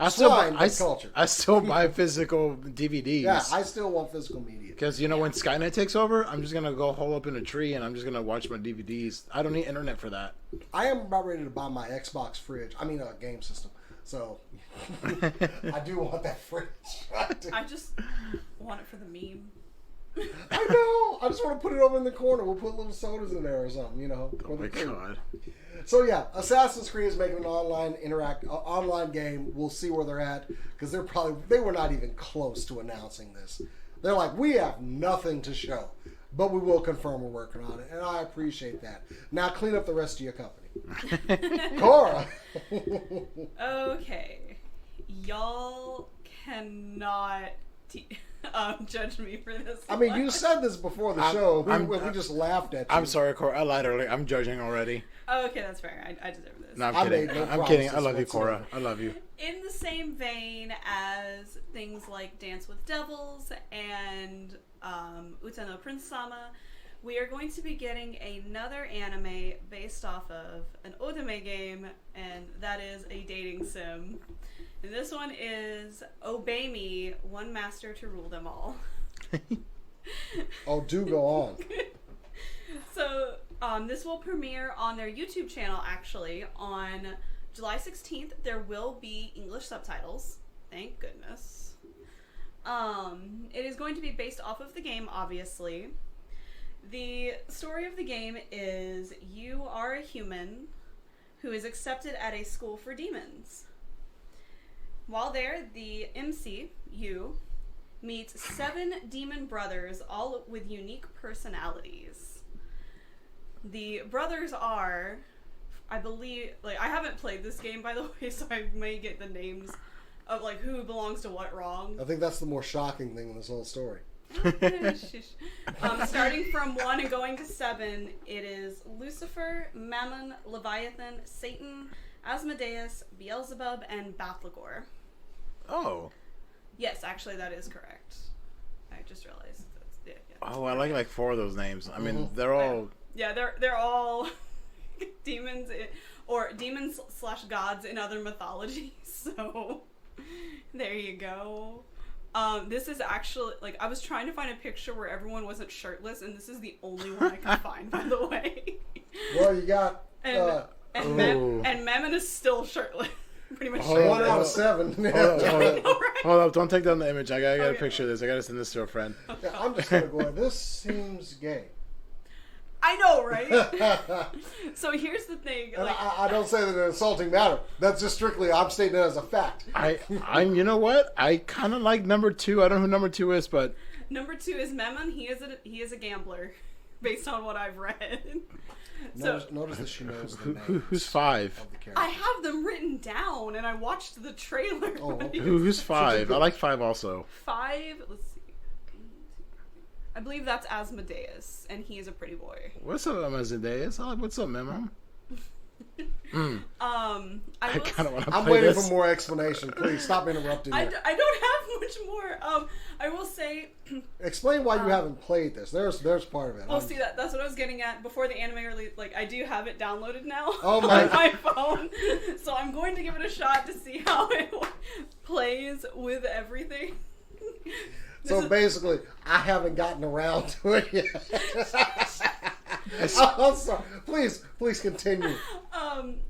I still cultured. I still buy physical DVDs. Yeah, I still want physical media. Because when Skynet takes over, I'm just gonna go hole up in a tree and I'm just gonna watch my DVDs. I don't need internet for that. I am about ready to buy my Xbox fridge. I mean, game system. So I do want that fridge. I just want it for the meme. I know. I just want to put it over in the corner. We'll put little sodas in there or something, Oh my god. So yeah, Assassin's Creed is making an online game. We'll see where they're at because they were not even close to announcing this. They're like, we have nothing to show, but we will confirm we're working on it, and I appreciate that. Now clean up the rest of your company, Cora. Okay, y'all cannot judge me for this. I mean, you said this before the show. We just laughed at you. I'm sorry, Cora. I lied earlier. I'm judging already. Oh, okay, that's fair. I deserve this. No, I'm kidding. I'm kidding. I love you, Cora. I love you. In the same vein as things like Dance with Devils and Utano Prince Sama, we are going to be getting another anime based off of an otome game, and that is a dating sim. And this one is Obey Me, One Master to Rule Them All. Oh, do go on. So, this will premiere on their YouTube channel, actually, on July 16th. There will be English subtitles. Thank goodness. It is going to be based off of the game, obviously. The story of the game is you are a human who is accepted at a school for demons. While there, the MC, you, meets 7 demon brothers, all with unique personalities. The brothers are, I believe, like, I haven't played this game, by the way, so I may get the names of, like, who belongs to what wrong. I think that's the more shocking thing in this whole story. Starting from 1 and going to 7, it is Lucifer, Mammon, Leviathan, Satan, Asmodeus, Beelzebub, and Bathligor. Oh. Yes, actually, that is correct. I just realized. Yeah. Oh, I like 4 of those names. I mean, they're all... Yeah, they're all demons, or demons / gods in other mythologies. So, there you go. This is actually, like, I was trying to find a picture where everyone wasn't shirtless, and this is the only one I could find, by the way. Well, you got... And Mammon is still shirtless. Pretty much. 1 out of 7. Hold up, don't take down the image. I gotta get Okay. a picture of this. I gotta send this to a friend. Yeah, I'm just gonna go. This seems gay. I know, right? So here's the thing. And Like, I don't say that in an insulting manner. That's just strictly I'm stating it as a fact. I'm. You know what? I kind of like number 2. I don't know who number 2 is, but number 2 is Mammon. He is a gambler, based on what I've read. So Notice that she knows the names who's 5? of the characters. I have them written down, and I watched the trailer. Oh, okay. Who's 5? I like 5 also. 5. Let's see. I believe that's Asmodeus, and he is a pretty boy. What's up, Amadeus? What's up, Memo? I will kind of want to I'm play waiting this. for more explanation. Please stop interrupting me. I don't have much more. I will say, Explain why you haven't played this. There's part of it. we'll see that's what I was getting at before the anime release. Like, I do have it downloaded now Oh my- on my phone, so I'm going to give it a shot to see how it plays with everything. So basically, I haven't gotten around to it yet. I'm sorry. Please continue.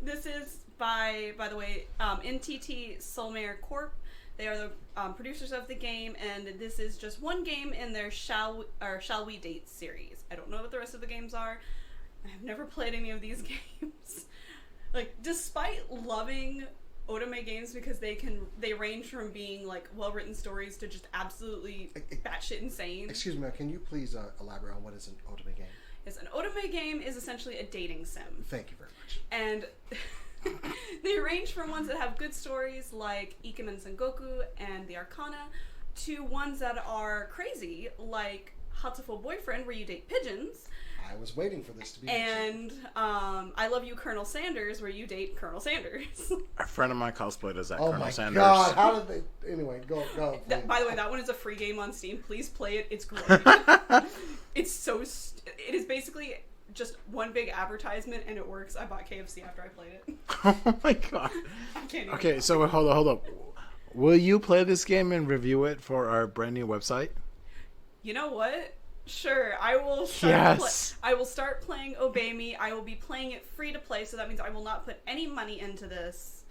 This is by the way, NTT Solmare Corp. They are the producers of the game, and this is just one game in their Shall We Date series. I don't know what the rest of the games are. I have never played any of these games. Like, despite loving otome games because they range from being like well-written stories to just absolutely batshit insane. Excuse me, can you please elaborate on what is an otome game? Yes, an otome game is essentially a dating sim. Thank you very much. And they range from ones that have good stories like Ikemen Sengoku and the Arcana to ones that are crazy like Hatoful Boyfriend, where you date pigeons, I was waiting for this to be mentioned. and I Love You Colonel Sanders, where you date Colonel Sanders. A friend of mine cosplayed as that Oh Colonel my Sanders. god, how did they... Anyway, go. By the way, that one is a free game on Steam. Please play it. It's great. It's so... it is basically just one big advertisement, and it works. I bought KFC after I played it. Oh my god. I can't even... Okay, so hold up. Will you play this game and review it for our brand new website? You know what? Sure, I will start Yes. I will start playing Obey Me. I will be playing it free to play, so that means I will not put any money into this.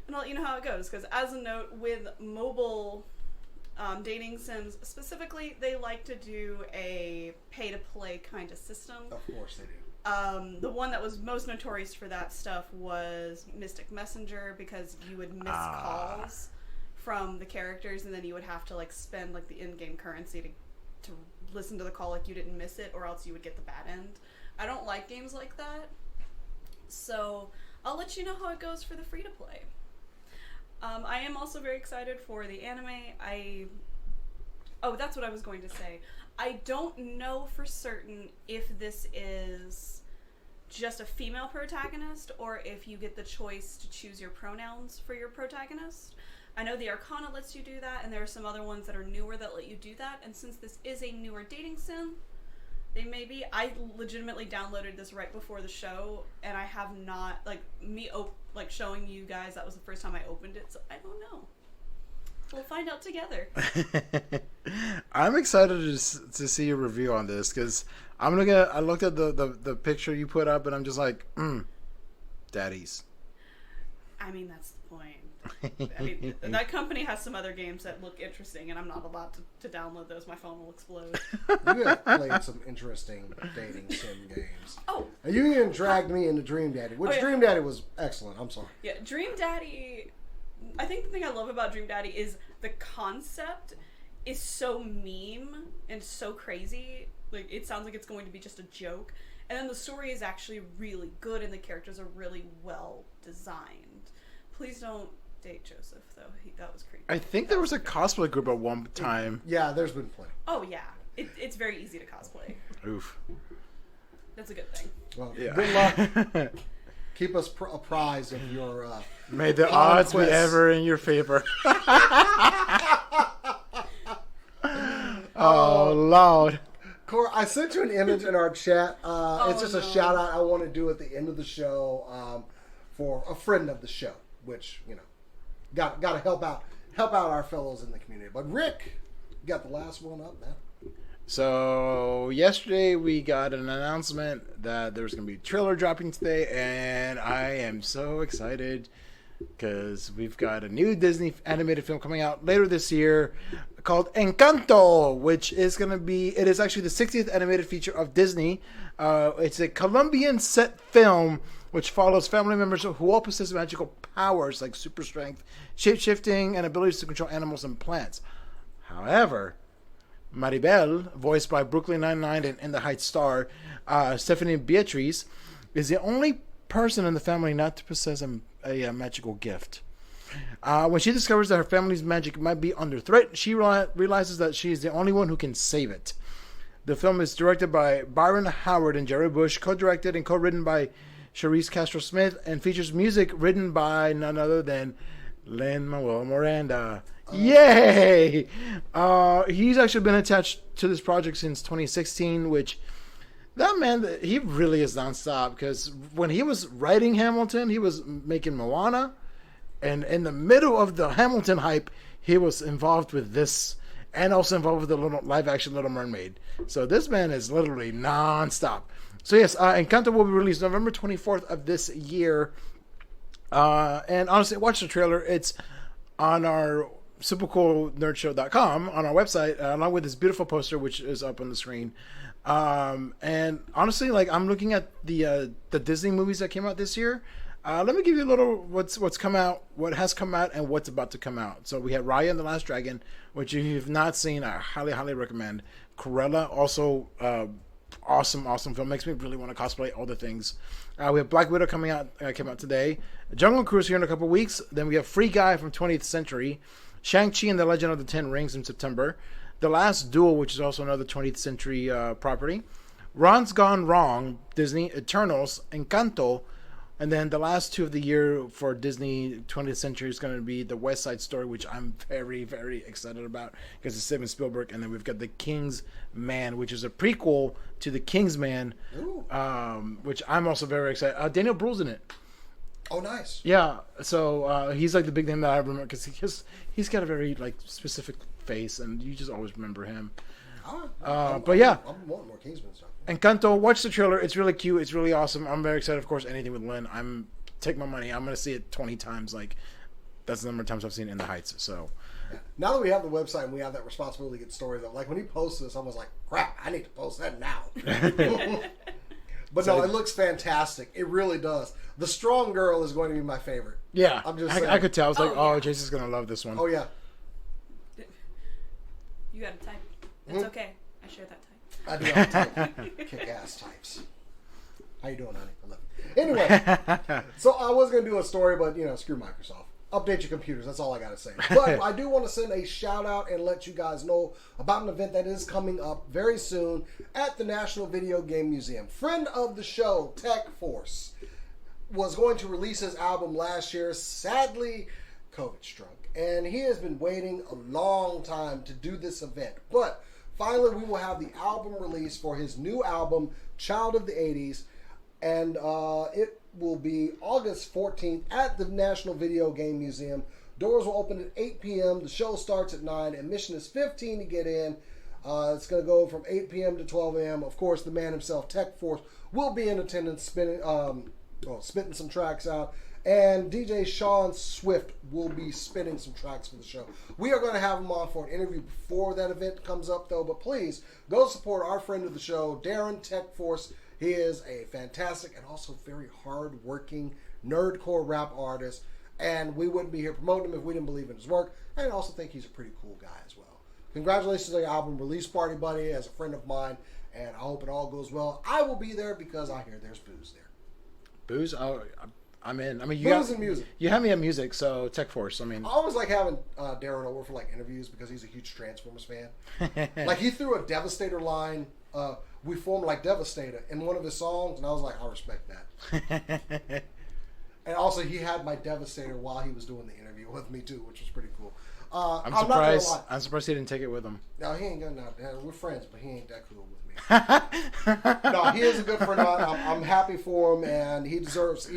And I'll let you know how it goes, because as a note, with mobile dating sims specifically, they like to do a pay-to-play kind of system. Of course they do. The one that was most notorious for that stuff was Mystic Messenger, because you would miss calls from the characters, and then you would have to like spend like the in-game currency to listen to the call like you didn't miss it, or else you would get the bad end. I don't like games like that, so I'll let you know how it goes for the free-to-play. I am also very excited for the anime. Oh, that's what I was going to say. I don't know for certain if this is just a female protagonist or if you get the choice to choose your pronouns for your protagonist. I know the Arcana lets you do that, and there are some other ones that are newer that let you do that, and since this is a newer dating sim, They may be. I legitimately downloaded this right before the show, and I have not, like, showing you guys, that was the first time I opened it, so I don't know. We'll find out together. I'm excited to see your review on this, because I looked at the picture you put up, and I'm just like, daddies. I mean, that's the point. I mean, that company has some other games that look interesting, and I'm not allowed to download those. My phone will explode. You have played some interesting dating sim games. Oh. You even dragged me into Dream Daddy, which Dream Daddy was excellent. I'm sorry. Yeah, Dream Daddy... I think the thing I love about Dream Daddy is the concept is so meme and so crazy. Like, it sounds like it's going to be just a joke. And then the story is actually really good, and the characters are really well designed. Please don't date Joseph, though. That was creepy. I think there was a cosplay group at one time. Yeah, there's been plenty. Oh, yeah. It's very easy to cosplay. Oof. That's a good thing. Well, Yeah. good luck. Keep us apprised of your... May the odds be ever in your favor. Oh, Lord. Cora, I sent you an image in our chat. It's just a no. shout out I want to do at the end of the show for a friend of the show, which, you know, got to help out our fellows in the community. But Rick, you got the last one up, man. So yesterday we got an announcement that there's going to be a trailer dropping today, and I am so excited because we've got a new Disney animated film coming out later this year called Encanto, which is going to be, it is actually the 60th animated feature of Disney. It's a Colombian set film which follows family members who all possess magical powers like super strength, shape-shifting, and abilities to control animals and plants. However, Maribel, voiced by Brooklyn Nine-Nine and In the Heights star Stephanie Beatriz, is the only person in the family not to possess a magical gift. When she discovers that her family's magic might be under threat, she realizes that she is the only one who can save it. The film is directed by Byron Howard and Jerry Bush, co-directed and co-written by Charisse Castro-Smith, and features music written by none other than Lin-Manuel Miranda. Yay! He's actually been attached to this project since 2016, which that man, he really is nonstop, because when he was writing Hamilton, he was making Moana, and in the middle of the Hamilton hype, he was involved with this, and also involved with the live-action Little Mermaid. So this man is literally nonstop. So yes, Encanto will be released November 24th of this year. And honestly, watch the trailer. It's on our supercoolnerdshow.com on our website, along with this beautiful poster, which is up on the screen. And honestly, like, I'm looking at the Disney movies that came out this year. Let me give you a little what's come out, what has come out, and what's about to come out. So we had Raya and the Last Dragon, which if you've not seen, I highly recommend. Cruella, also awesome film. Makes me really want to cosplay all the things. We have Black Widow came out today. Jungle Cruise here in a couple weeks. Then we have Free Guy from 20th Century. Shang-Chi and the Legend of the Ten Rings in September. The Last Duel, which is also another 20th Century property. Ron's Gone Wrong, Disney. Eternals, Encanto. And then the last two of the year for Disney 20th Century is going to be The West Side Story, which I'm very, very excited about because it's Steven Spielberg. And then we've got The King's Man, which is a prequel to The King's Man, which I'm also very excited. Daniel Bruhl's in it. Oh, nice. Yeah, so he's like the big name that I remember because he's got a very like specific face, and you just always remember him. But yeah, I'm wanting more Kingsman stuff. Encanto, watch the trailer. It's really cute. It's really awesome. I'm very excited. Of course, anything with Lin, take my money. I'm gonna see it 20 times. Like, that's the number of times I've seen it In the Heights. So now that we have the website and we have that responsibility to get stories up, like when he posts this, I was like, crap, I need to post that now. But no, it looks fantastic. It really does. The Strong Girl is going to be my favorite. Yeah, I'm just saying. I could tell. I was like, yeah. Jason's gonna love this one. Oh yeah. You got a type. It's okay. I share that type. I do have type. Kick-ass types. How you doing, honey? I love you. Anyway, so I was going to do a story, but, screw Microsoft. Update your computers. That's all I got to say. But I do want to send a shout-out and let you guys know about an event that is coming up very soon at the National Video Game Museum. Friend of the show, Tech Force, was going to release his album last year. Sadly, COVID struck. And he has been waiting a long time to do this event. But finally, we will have the album release for his new album, Child of the 80s. And it will be August 14th at the National Video Game Museum. Doors will open at 8 p.m. The show starts at 9. Admission is $15 to get in. It's going to go from 8 p.m. to 12 a.m. Of course, the man himself, Tech Force, will be in attendance, spitting some tracks out. And DJ Sean Swift will be spinning some tracks for the show. We are going to have him on for an interview before that event comes up, though. But please, go support our friend of the show, Darren Tech Force. He is a fantastic and also very hard-working nerdcore rap artist. And we wouldn't be here promoting him if we didn't believe in his work. And I also think he's a pretty cool guy as well. Congratulations on your album release party, buddy, as a friend of mine. And I hope it all goes well. I will be there because I hear there's booze there. Booze? Oh, I'm in. I mean, Booze and music. You have me at music, so Tech Force. I mean, I always like having Darren over for like interviews because he's a huge Transformers fan. Like he threw a Devastator line. We formed like Devastator in one of his songs, and I was like, I respect that. And also, he had my Devastator while he was doing the interview with me too, which was pretty cool. I'm surprised. I'm surprised he didn't take it with him. No, he ain't gonna. We're friends, but he ain't that cool with me. No, he is a good friend. I'm happy for him, and he deserves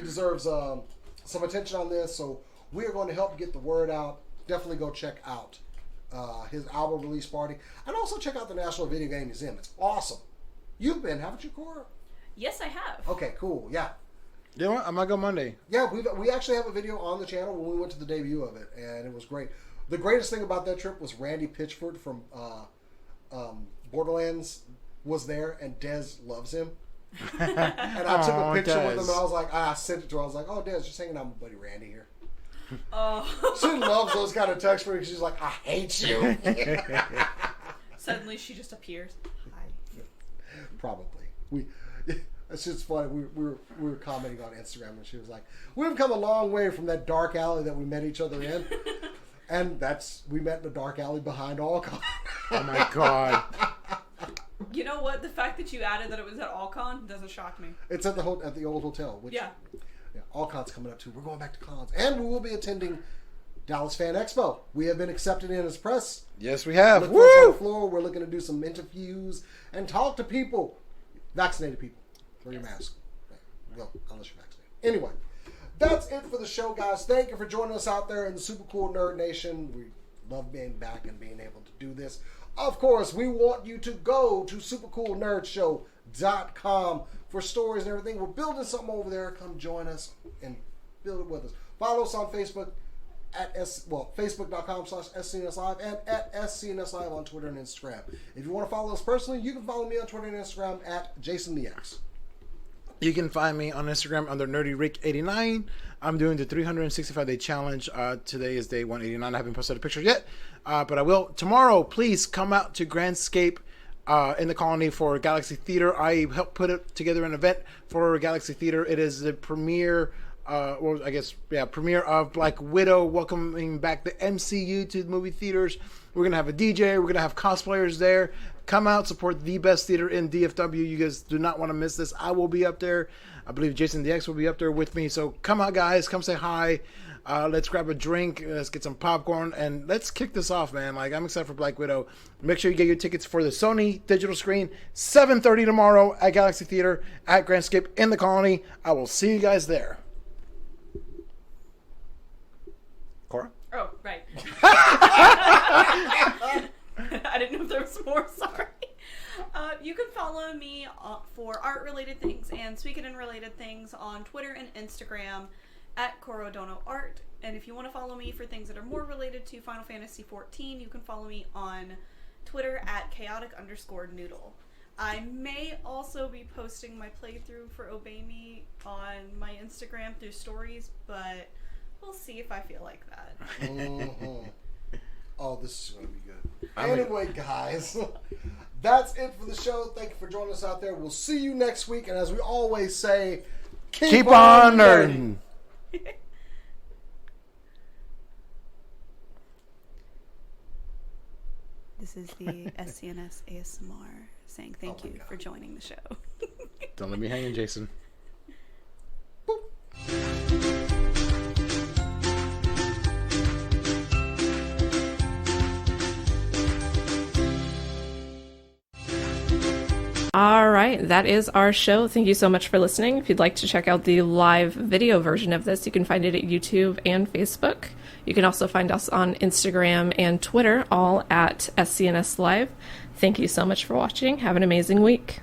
some attention on this. So we are going to help get the word out. Definitely go check out his album release party, and also check out the National Video Game Museum. It's awesome. You've been, haven't you, Cora? Yes, I have. Okay, cool. Yeah. You know what? I might go Monday. Yeah, we actually have a video on the channel when we went to the debut of it, and it was great. The greatest thing about that trip was Randy Pitchford from Borderlands was there, and Dez loves him. And I took a picture with him, and I was like, I sent it to her. I was like, oh, Dez, just hanging out with my buddy Randy here. Oh. She loves those kind of texts because she's like, I hate you. Suddenly she just appears. Hi. Probably. It's just funny. We were commenting on Instagram, and she was like, "We've come a long way from that dark alley that we met each other in." And we met in the dark alley behind Alcon. Oh my god! You know what? The fact that you added that it was at Alcon doesn't shock me. It's at the old hotel. Which, yeah, Alcon's coming up too. We're going back to cons, and we will be attending Dallas Fan Expo. We have been accepted in as press. Yes, we have. Look for us on the floor. We're looking to do some interviews and talk to people, vaccinated people. Wear your mask. Well, unless you're vaccinated. Anyway, that's it for the show, guys. Thank you for joining us out there in the Super Cool Nerd Nation. We love being back and being able to do this. Of course, we want you to go to supercoolnerdshow.com for stories and everything. We're building something over there. Come join us and build it with us. Follow us on Facebook at facebook.com/SCNSLive and at SCNSLive on Twitter and Instagram. If you want to follow us personally, you can follow me on Twitter and Instagram at JasonTheX. You can find me on Instagram under NerdyRick89. I'm doing the 365-day challenge. Today is day 189. I haven't posted a picture yet, but I will. Tomorrow, please come out to Grandscape in the Colony for Galaxy Theater. I helped put it together an event for Galaxy Theater. It is the premiere, premiere of Black Widow, welcoming back the MCU to the movie theaters. We're going to have a DJ. We're going to have cosplayers there. Come out, support the best theater in DFW. You guys do not want to miss this. I will be up there. I believe Jason DX will be up there with me. So come out, guys. Come say hi. Let's grab a drink. Let's get some popcorn. And let's kick this off, man. Like, I'm excited for Black Widow. Make sure you get your tickets for the Sony digital screen. 7:30 tomorrow at Galaxy Theater at Grandscape in the Colony. I will see you guys there. Cora? Oh, right. I didn't know if there was more. Sorry. You can follow me for art-related things and Suikoden-related things on Twitter and Instagram at CorodonoArt. And if you want to follow me for things that are more related to Final Fantasy XIV, you can follow me on Twitter at chaotic_noodle. I may also be posting my playthrough for Obey Me on my Instagram through stories, but we'll see if I feel like that. Mm-hmm. Oh, this is going to be good. Anyway, guys, that's it for the show. Thank you for joining us out there. We'll see you next week. And as we always say, keep on nerding. This is the SCNS ASMR saying thank you for joining the show. Don't let me hang in, Jason. All right, that is our show. Thank you so much for listening. If you'd like to check out the live video version of this, you can find it at YouTube and Facebook. You can also find us on Instagram and Twitter, all at SCNS Live. Thank you so much for watching. Have an amazing week.